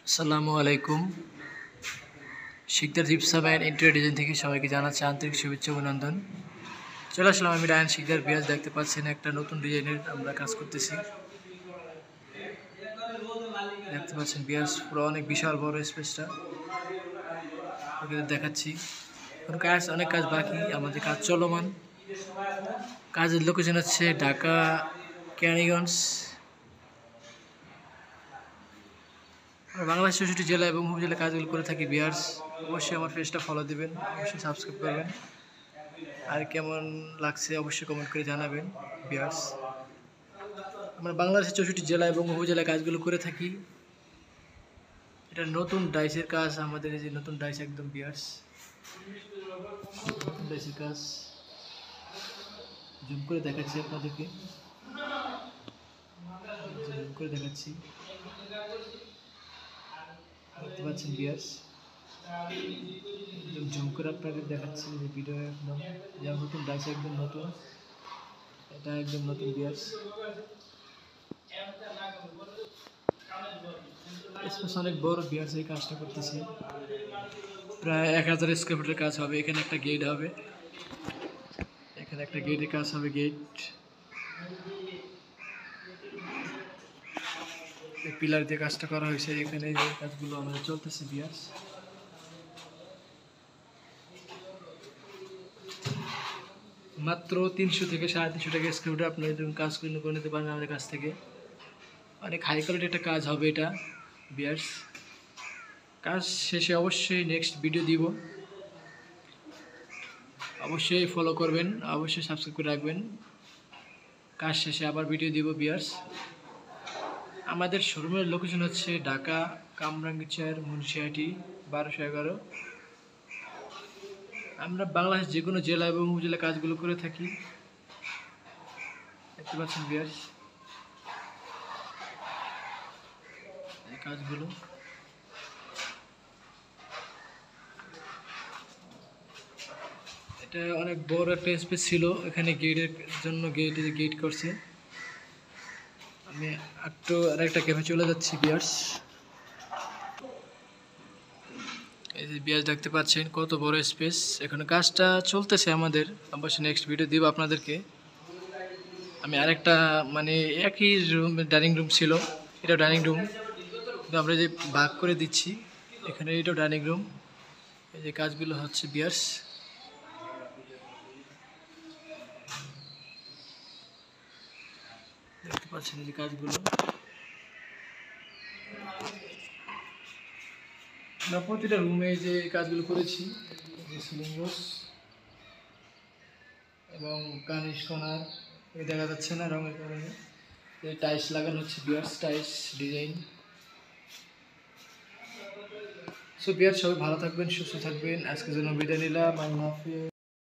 আসসালামু আলাইকুম। Sikdar gypsum and interior design থেকে সবাইকে জানাচ্ছি আন্তরিক শুভেচ্ছা অভিনন্দন। চলে আসলাম আমি রায়ান শিকদার বিয়াজ। দেখতে পাচ্ছেন একটা নতুন ডিজাইনের আমরা কাজ করতেছি। দেখতে পাচ্ছেন বিয়াজ পুরো অনেক বিশাল বড় স্পেসটা দেখাচ্ছি। অনেক কাজ বাকি, আমাদের কাজ চলমান। কাজের লোকেশন হচ্ছে ঢাকা কেরানীগঞ্জ। বাংলাদেশ ৬৪ জেলা এবং উপজেলা কাজগুলো করে থাকি বিয়ার্স। অবশ্যই আমার পেজটা ফলো দেবেন, অবশ্যই সাবস্ক্রাইব করবেন, আর কেমন লাগছে অবশ্যই কমেন্ট করে জানাবেন বিয়ার্স। আমরা বাংলাদেশের ৬৪ জেলা এবং উপজেলা কাজগুলো করে থাকি। এটা নতুন ডাইসের কাজ, আমাদের এই যে নতুন ডাইস একদম বিয়ার্স, নতুন ডাইসের কাজ জুম করে দেখাচ্ছি আপনাদেরকে, জুম করে দেখাচ্ছি। দেখতে পাচ্ছেন বিয়ার্স, একদম জুম করে আপনাদের দেখাচ্ছি যে ভিডিও একদম যেমন নতুন ডাইস একদম নতুন, এটা একদম নতুন বিয়ার্স। স্পেস অনেক বড় বিয়ার্স, এই কাজটা করতেছি প্রায় 1000 স্কোয়ার ফুটের কাজ হবে। এখানে একটা গেট হবে, এখানে একটা গেটের কাজ হবে, গেট পিলার দিয়ে কাজটা করা হয়েছে। এখানে এই কাজগুলো আমাদের চলতেছে বিয়ার্স। মাত্র 300 থেকে 350 টাকা স্কোয়ার ফুটে আপনারা যখন কাজগুলো করে নিতে পারেন আমাদের কাছ থেকে। অনেক হাই কোয়ালিটি একটা কাজ হবে এটা বিয়ার্স। কাজ শেষে অবশ্যই নেক্সট ভিডিও দিব, অবশ্যই ফলো করবেন, অবশ্যই সাবস্ক্রাইব করে রাখবেন। কাজ শেষে আবার ভিডিও দিব বিয়ার্স। আমাদের শোরুমের লোকেশন হচ্ছে ঢাকা কামরাঙ্গীরচর মুন্সিয়াটি 1211। আমরা বাংলাদেশ যে কোনো জেলা এবং উপজেলা কাজগুলো করে থাকি। দেখতে পাচ্ছেন বিয়ার্স এই কাজগুলো। এটা অনেক বড় একটা স্পেস ছিল, এখানে গেটের জন্য গেট করছে। আমি একটু আরেকটা ক্যাফে চলে যাচ্ছি বিয়ার্স। এই যে বিয়ার্স দেখতে পাচ্ছেন কত বড় স্পেস, এখানে কাজটা চলতেছে আমাদের। অবশ্যই নেক্সট ভিডিও দিব আপনাদেরকে। আমি আরেকটা মানে একই রুম, ডাইনিং রুম ছিল, এটা ডাইনিং রুম, কিন্তু আমরা যে ভাগ করে দিচ্ছি এখানে, এটাও ডাইনিং রুম। এই যে কাজগুলো হচ্ছে বিয়ার্স। দেখতে পাচ্ছেন এই যে কাজগুলো আমরা প্রতিটা রুমে যে কাজগুলো করেছি, যে সিলিং রোস এবং কার্নিশ কর্নার দেখা যাচ্ছে না রঙের কারণে, যে টাইলস লাগানো হচ্ছে বিয়ার্স, টাইলস ডিজাইন। সো বিয়ার্স সবাই ভালো থাকবেন, সুস্থ থাকবেন। আজকের জন্য বিদায় নিলাম। আল্লাহ হাফেজ।